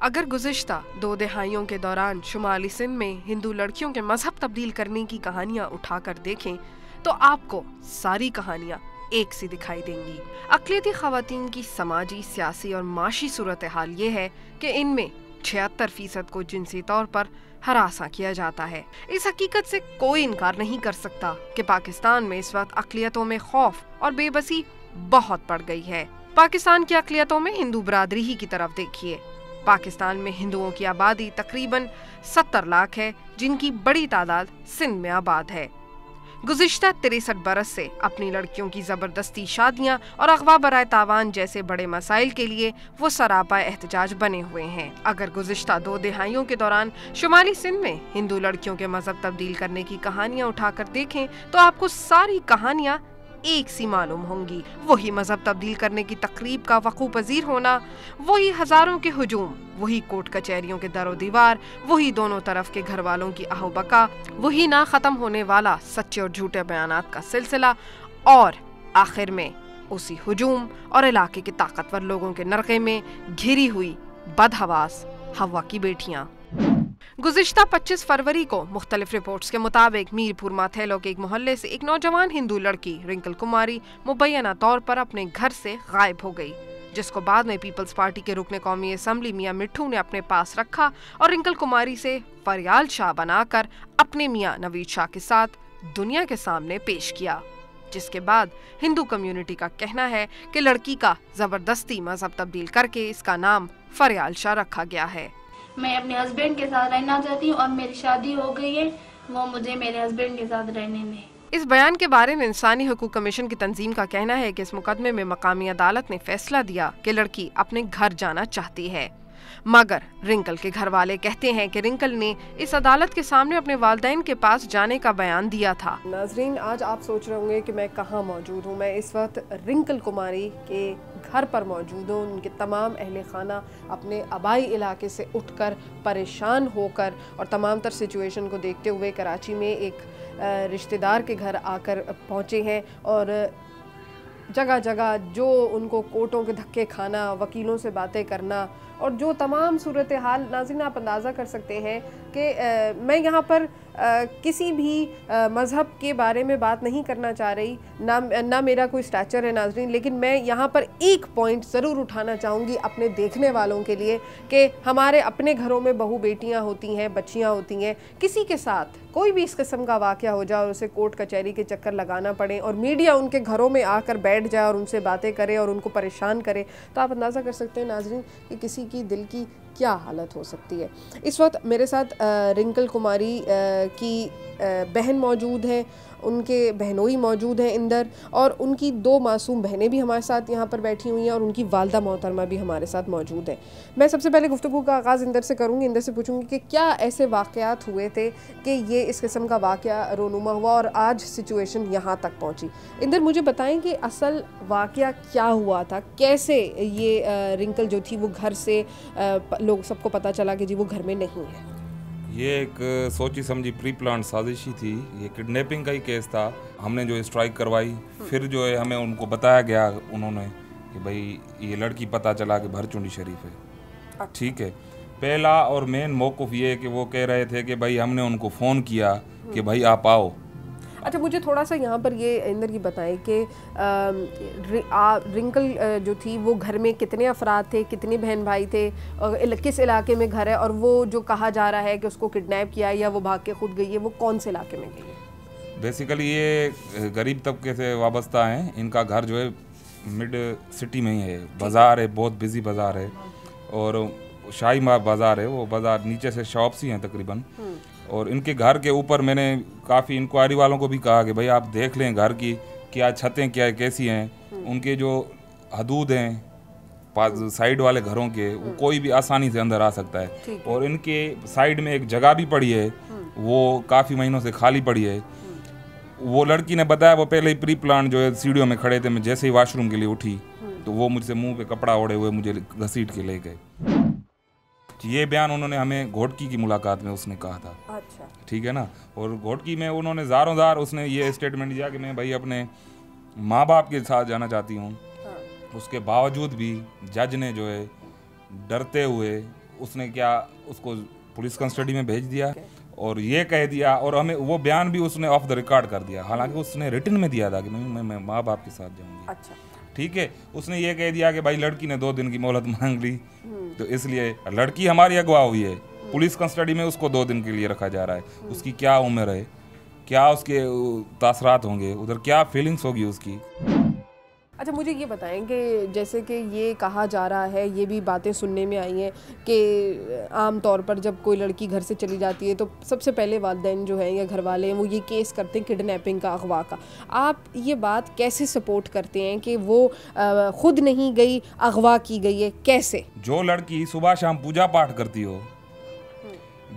अगर गुज़िश्ता 2 दहाइयों के दौरान शुमाली सिंध में हिंदू लड़कियों के मजहब तब्दील करने की कहानियां उठाकर देखें तो आपको सारी कहानियां एक सी दिखाई देंगी। अक़लियती ख़वातीन की समाजी, सियासी और माशी सूरत हाल ये है कि इनमें 76% को जिनसी तौर पर हरासा किया जाता है। इस हकीकत से कोई इनकार नहीं कर सकता कि पाकिस्तान में इस वक्त अक़लियतों में खौफ और बेबसी बहुत बढ़ गई है। पाकिस्तान की अक़लियतों में हिंदू बरादरी ही की तरफ देखिए। पाकिस्तान में हिंदुओं की आबादी तकरीबन 70 लाख है, जिनकी बड़ी तादाद सिंध में आबाद है। गुज़िश्ता 63 बरस से अपनी लड़कियों की ज़बरदस्ती शादियां और अगवा बराए तावान जैसे बड़े मसाइल के लिए वो सरापा एहतजाज बने हुए हैं। अगर गुज़िश्ता 2 दहाइयों के दौरान शुमाली सिंध में हिंदू लड़कियों के मजहब तब्दील करने की कहानियां उठाकर देखें तो आपको सारी कहानियां एक सी मालूम होंगी। वही मजहब तब्दील करने की तकरीब का वक़ू पजीर होना, वही हजारों के हुजूम, वही कोर्ट कचहरियों के दरो दीवार, वही दोनों तरफ के घर वालों की आहो बका, वही ना खत्म होने वाला सच्चे और झूठे बयानात का सिलसिला और आखिर में उसी हुजूम और इलाके के ताकतवर लोगों के नरक़े में घिरी हुई बदहवास हवा की बेटियां। गुज़िश्ता 25 फरवरी को मुख्तलिफ रिपोर्ट्स के मुताबिक मीरपुर माथेलो के एक मोहल्ले से एक नौजवान हिंदू लड़की रिंकल कुमारी मुबैना तौर पर अपने घर से गायब हो गई, जिसको बाद में पीपल्स पार्टी के रुकने कौमी असम्बली मियां मिट्ठू ने अपने पास रखा और रिंकल कुमारी से फरियाल शाह बनाकर अपने मियां नवीद शाह के साथ दुनिया के सामने पेश किया। जिसके बाद हिंदू कम्युनिटी का कहना है कि लड़की का जबरदस्ती मजहब तब्दील करके इसका नाम फरियाल शाह रखा गया है। मैं अपने हस्बैंड के साथ रहना चाहती हूँ और मेरी शादी हो गई है, वो मुझे मेरे हस्बैंड के साथ रहने दें। इस बयान के बारे में इंसानी हकूक कमीशन की तंजीम का कहना है कि इस मुकदमे में मकामी अदालत ने फैसला दिया कि लड़की अपने घर जाना चाहती है, मगर रिंकल के घर वाले कहते हैं कि रिंकल ने इस अदालत के सामने अपने वालिदैन के पास जाने का बयान दिया था। नाजरीन, आज आप सोच रहे होंगे कि मैं कहाँ मौजूद हूँ। मैं इस वक्त रिंकल कुमारी के घर पर मौजूद हूँ। उनके तमाम अहले खाना अपने आबाई इलाके से उठकर परेशान होकर और तमाम तर सिचुएशन को देखते हुए कराची में एक रिश्तेदार के घर आकर पहुँचे हैं और जगह जगह जो उनको कोर्टों के धक्के खाना, वकीलों से बातें करना और जो तमाम सूरत हाल, नाज़रीन आप अंदाज़ा कर सकते हैं कि मैं यहाँ पर किसी भी मज़हब के बारे में बात नहीं करना चाह रही, ना मेरा कोई स्टैचर है नाज़रीन, लेकिन मैं यहाँ पर एक पॉइंट ज़रूर उठाना चाहूँगी अपने देखने वालों के लिए कि हमारे अपने घरों में बहू बेटियाँ होती हैं, बच्चियाँ होती हैं, किसी के साथ कोई भी इस किस्म का वाक़या हो जाए और उसे कोर्ट कचहरी के चक्कर लगाना पड़े और मीडिया उनके घरों में आकर बैठ जाए और उनसे बातें करे और उनको परेशान करे, तो आप अंदाज़ा कर सकते हैं नाज़रीन कि किसी की दिल की क्या हालत हो सकती है। इस वक्त मेरे साथ रिंकल कुमारी की बहन मौजूद है, उनके बहनोई मौजूद हैं इंदर, और उनकी 2 मासूम बहनें भी हमारे साथ यहाँ पर बैठी हुई हैं और उनकी वालदा मोहतरमा भी हमारे साथ मौजूद है। मैं सबसे पहले गुफ्तगू का आगाज़ इंदर से करूँगी। इंदर से पूछूंगी कि क्या ऐसे वाक़यात हुए थे कि ये इस किस्म का वाक़या रोनुमा हुआ और आज सिचुएशन यहाँ तक पहुँची। इंदर, मुझे बताएं कि असल वाक़या क्या हुआ था, कैसे ये रिंकल जो थी वो घर से लोग सबको पता चला कि जी वो घर में नहीं है। ये एक सोची समझी प्री प्लान साजिशी थी। ये किडनैपिंग का ही केस था। हमने जो स्ट्राइक करवाई, फिर जो है हमें उनको बताया गया उन्होंने कि भाई ये लड़की पता चला कि भरचुंडी शरीफ है। ठीक है, पहला और मेन मौक़िफ़ ये है कि वो कह रहे थे कि भाई हमने उनको फ़ोन किया कि भाई आप आओ। अच्छा, मुझे थोड़ा सा यहाँ पर ये इंदर की बताएं कि रिंकल जो थी वो घर में कितने अफराद थे, कितने बहन भाई थे, किस इलाके में घर है, और वो जो कहा जा रहा है कि उसको किडनैप किया या वो भाग के खुद गई है, वो कौन से इलाके में गई है? बेसिकली ये गरीब तबके से वाबस्ता हैं। इनका घर जो है मिड सिटी में ही है। बाज़ार है, बहुत बिजी बाज़ार है और शाही बाज़ार है। वो बाज़ार नीचे से शॉप्स ही हैं तकरीबन, और इनके घर के ऊपर मैंने काफ़ी इंक्वायरी वालों को भी कहा कि भाई आप देख लें घर की क्या छतें क्या कैसी हैं, उनके जो हदूद हैं साइड वाले घरों के, वो कोई भी आसानी से अंदर आ सकता है। और इनके साइड में एक जगह भी पड़ी है, वो काफ़ी महीनों से खाली पड़ी है। वो लड़की ने बताया वो पहले ही प्री प्लान जो है सीढ़ियों में खड़े थे, मैं जैसे ही वॉशरूम के लिए उठी तो वो मुझसे मुंह पे कपड़ा ओढ़े हुए मुझे घसीट के ले गए। ये बयान उन्होंने हमें घोटकी की मुलाकात में उसने कहा था। अच्छा, ठीक है ना। और घोटकी में उन्होंने ज़ारों ज़ार उसने ये स्टेटमेंट दिया कि मैं भाई अपने माँ बाप के साथ जाना चाहती हूँ। उसके बावजूद भी जज ने जो है डरते हुए उसने क्या उसको पुलिस कस्टडी में भेज दिया और ये कह दिया, और हमें वो बयान भी उसने ऑफ द रिकॉर्ड कर दिया, हालांकि उसने रिटन में दिया था कि मैं माँ बाप के साथ जाऊंगी। अच्छा, ठीक है, उसने ये कह दिया कि भाई लड़की ने 2 दिन की मोहलत मांग ली, तो इसलिए लड़की हमारी अगवा हुई है, पुलिस कस्टडी में उसको 2 दिन के लिए रखा जा रहा है। उसकी क्या उम्र है, क्या उसके तासरात होंगे उधर, क्या फीलिंग्स होगी उसकी। अच्छा, मुझे ये बताएं कि जैसे कि ये कहा जा रहा है, ये भी बातें सुनने में आई हैं कि आम तौर पर जब कोई लड़की घर से चली जाती है तो सबसे पहले वालिदैन जो हैं या घर वाले हैं वो ये केस करते हैं किडनैपिंग का, अगवा का। आप ये बात कैसे सपोर्ट करते हैं कि वो खुद नहीं गई, अगवा की गई है, कैसे? जो लड़की सुबह शाम पूजा पाठ करती हो,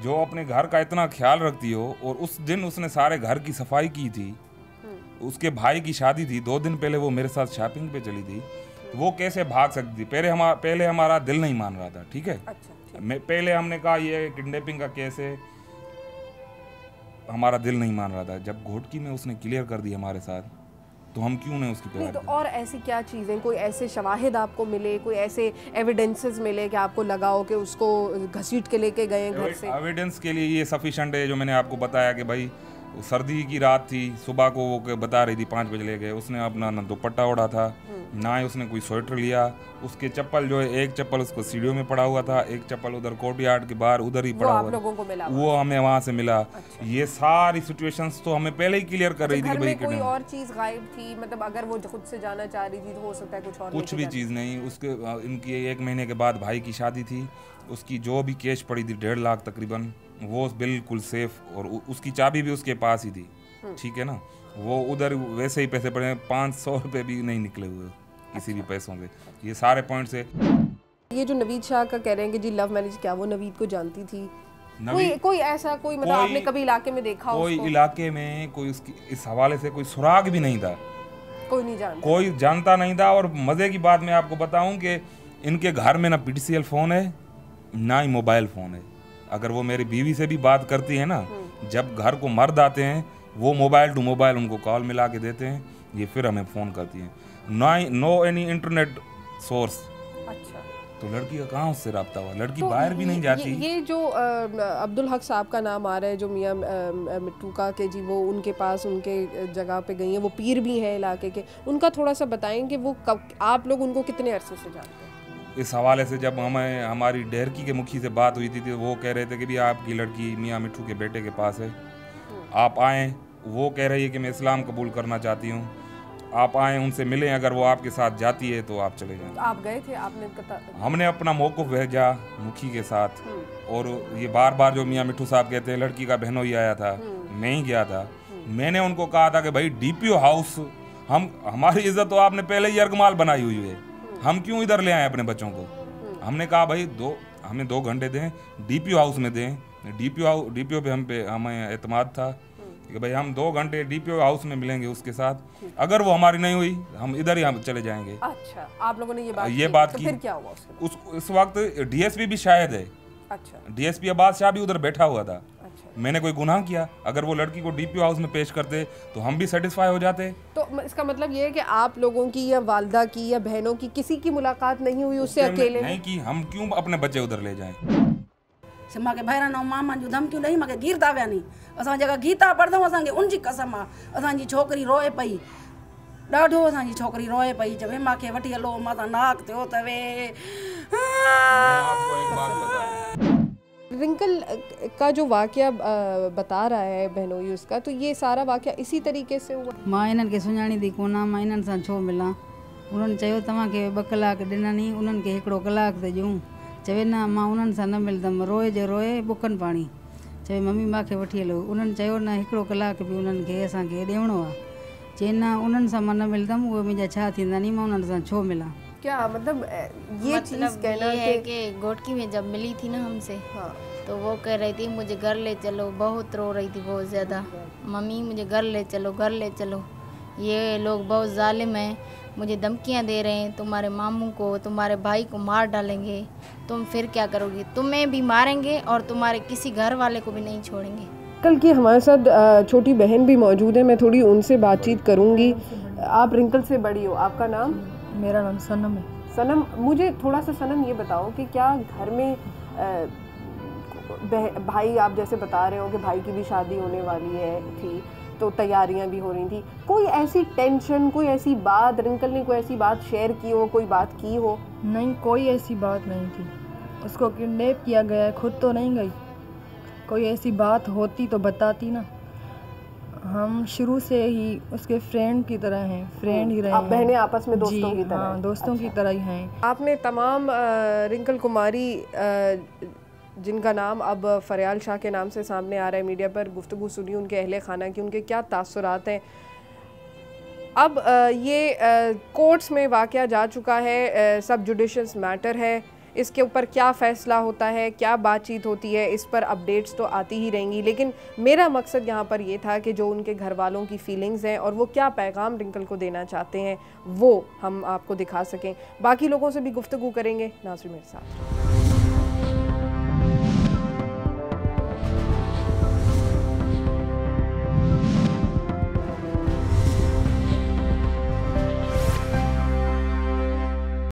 जो अपने घर का इतना ख्याल रखती हो, और उस दिन उसने सारे घर की सफाई की थी, उसके भाई की शादी थी, 2 दिन पहले वो मेरे साथ शॉपिंग पे चली थी, वो कैसे भाग सकती थी? पहले हमारा दिल नहीं मान रहा था, ठीक है। अच्छा, पहले हमने कहा ये किडनैपिंग का केस है, हमारा दिल नहीं मान रहा था। जब घोटकी में उसने क्लियर कर दी हमारे साथ, तो हम क्यों नहीं उसकी नहीं, तो और ऐसी क्या चीज़ें, कोई ऐसे शवाहिद आपको मिले, कोई ऐसे एविडेंसेस मिले कि आपको लगा हो कि उसको घसीट के लेके गए घर से? एविडेंस के लिए ये सफिशेंट है जो मैंने आपको बताया कि भाई सर्दी की रात थी, सुबह को वो बता रही थी 5 बजे ले गए, उसने अपना ना दुपट्टा ओढ़ा था, ना ही उसने कोई स्वेटर लिया, उसके चप्पल जो है, एक चप्पल उसको सीढ़ियों में पड़ा हुआ था, एक चप्पल उधर कोर्टयार्ड के बाहर उधर ही पड़ा हुआ, लोगों को मिला, वो हमें वहाँ से मिला। अच्छा। ये सारी सिचुएशंस तो हमें पहले ही क्लियर कर रही थी कि भाई कोई और चीज़ गायब थी, मतलब अगर वो खुद से जाना चाह रही थी तो हो सकता है कुछ और, कुछ भी चीज़ नहीं। उसके इनकी 1 महीने के बाद भाई की शादी थी, उसकी जो भी केस पड़ी थी 1.5 लाख तकरीबन, वो बिल्कुल सेफ, और उसकी चाबी भी उसके पास ही थी, ठीक है ना। वो उधर वैसे ही पैसे पड़े, 500 रुपये भी नहीं निकले हुए किसी भी पैसों से। ये सारे पॉइंट्स है। ये जो नवीद शाह का कह रहे हैं कि जी लव मैरिज, क्या वो नवीद को जानती थी? कोई ऐसा कोई मतलब आपने कभी इलाके में देखा? कोई इलाके में कोई उसकी इस हवाले से कोई सुराग भी नहीं था, कोई जानता नहीं था। और मजे की बात मैं आपको बताऊं कि इनके घर में ना PTCL फोन है, ना ही मोबाइल फोन है। अगर वो मेरी बीवी से भी बात करती है ना, जब घर को मर्द आते हैं, वो मोबाइल टू मोबाइल उनको कॉल मिला के देते हैं, ये फिर हमें फ़ोन करती हैं। No any internet source. अच्छा, तो लड़की का कहाँ उससे रब्ता हुआ, लड़की तो बाहर भी नहीं जाती। ये जो अब्दुल हक साहब का नाम आ रहा है, जो मियाँ मिट्टू का, के जी वो उनके पास उनके जगह पे गई हैं, वो पीर भी हैं इलाके के, उनका थोड़ा सा बताएं कि वो कब, आप लोग उनको कितने अरसे से जानते हैं? इस हवाले से जब हमें हमारी डेहरकी के मुखी से बात हुई थी तो वो कह रहे थे कि भी आपकी लड़की मियाँ मिट्टू के बेटे के पास है, आप आएँ। वो कह रही है कि मैं इस्लाम कबूल करना चाहती हूँ, आप आएँ, उनसे मिलें, अगर वो आपके साथ जाती है तो आप चले जाएं। तो आप गए थे? हमने अपना मौक़िफ़ भेजा मुखी के साथ, और ये बार बार जो मियाँ मिट्टू साहब कहते हैं लड़की का बहनोई आया था, नहीं गया था। मैंने उनको कहा था कि भाई DPO हाउस, हमारी इज्जत तो आपने पहले ही यरगमाल बनाई हुई है, हम क्यों इधर ले आए अपने बच्चों को। हमने कहा भाई हमें 2 घंटे दें, DPO हाउस में दें। DPO पे हमें एतमाद था कि भाई हम 2 घंटे DPO हाउस में मिलेंगे उसके साथ, अगर वो हमारी नहीं हुई हम इधर ही हम चले जाएंगे। अच्छा, आप लोगों ने ये बात की। तो फिर क्या हुआ उस वक्त DSP भी शायद है। अच्छा, DSP अब्बास शाह भी उधर बैठा हुआ था। मैंने कोई गुनाह किया? अगर वो लड़की को DPO हाउस में पेश करते तो हम भी सेटिस्फाई हो जाते। तो इसका मतलब ये है कि आप लोगों की या वालदा की या बहनों की किसी की मुलाकात नहीं हुई उससे अकेले? नहीं की, हम क्यों अपने बच्चे उधर ले जाएं? मूंखे भैरनि ऐं मामनि जूं धमकियूं ॾेई मूंखे गिरदा विया नी। असां जेका गीता पढ़ंदऊं असांखे उनजी कसम आहे, असांजी छोकिरी रोए पई, ॾाढो असांजी छोकिरी रोए पई, चवे मूंखे वठी हलो, मां त नाक थियो तवे। रिंकल का जो वाक़या बता रहा है बहनोई उसका, तो ये सारा वाक़या इसी तरीके से हुआ? मां इन्हनि खे सुञाणींदी कोन, मां इन्हनि सां छो मिलां। उन्हनि चयो तव्हांखे 2 कलाक ॾिननि, उन्हनि खे 1 कलाक ते ॾियूं। चवे न, मां उन्हनि सां न मिलंदमि, रोए जो रोए बुकनि पाणी। चवे मम्मी मूंखे वठी हलो। उन्हनि चयो न, 1 कलाक बि उन्हनि खे असांखे ॾियणो आहे। चए न, उन्हनि सां मां न मिलंदमि, उहे मुंहिंजा छा थींदा नी, मां उन्हनि सां छो मिलां। क्या मतलब ये चीज़ कहना है कि गोटकी में जब मिली थी ना हमसे, हाँ, तो वो कह रही थी मुझे घर ले चलो, बहुत रो रही थी बहुत ज़्यादा, मम्मी मुझे घर ले चलो, घर ले चलो, ये लोग बहुत जालिम हैं, मुझे धमकियां दे रहे हैं, तुम्हारे मामू को, तुम्हारे भाई को मार डालेंगे, तुम फिर क्या करोगी, तुम्हें भी मारेंगे और तुम्हारे किसी घर वाले को भी नहीं छोड़ेंगे। कल की हमारे साथ छोटी बहन भी मौजूद है, मैं थोड़ी उनसे बातचीत करूंगी। आप रिंकल से बड़ी हो, आपका नाम? मेरा नाम सनम है। सनम, मुझे थोड़ा सा सनम ये बताओ कि क्या घर में भाई आप जैसे बता रहे हो कि भाई की भी शादी होने वाली थी, तो तैयारियां भी हो रही थी, कोई ऐसी टेंशन, कोई ऐसी बात, रिंकल ने कोई ऐसी बात शेयर की हो, कोई बात की हो? नहीं, कोई ऐसी बात नहीं थी। उसको किडनैप किया गया है, खुद तो नहीं गई। कोई ऐसी बात होती तो बताती ना। हम शुरू से ही उसके फ्रेंड की तरह हैं, फ्रेंड ही रहे हैं। बहनें आपस में दोस्तों की तरह? हाँ, दोस्तों की तरह ही हैं। आपने तमाम रिंकल कुमारी जिनका नाम अब फरियाल शाह के नाम से सामने आ रहा है मीडिया पर, गुफ्तगू सुनी उनके अहले खाना की, उनके क्या तासुरात हैं। अब ये कोर्ट्स में वाक़या जा चुका है, सब जुडिशियस मैटर है, इसके ऊपर क्या फ़ैसला होता है, क्या बातचीत होती है, इस पर अपडेट्स तो आती ही रहेंगी। लेकिन मेरा मकसद यहाँ पर ये था कि जो उनके घर वालों की फ़ीलिंग्स हैं और वो क्या पैगाम रिंकल को देना चाहते हैं वो हम आपको दिखा सकें। बाकी लोगों से भी गुफ्तगू करेंगे, नाज़रीन मेरे साथ।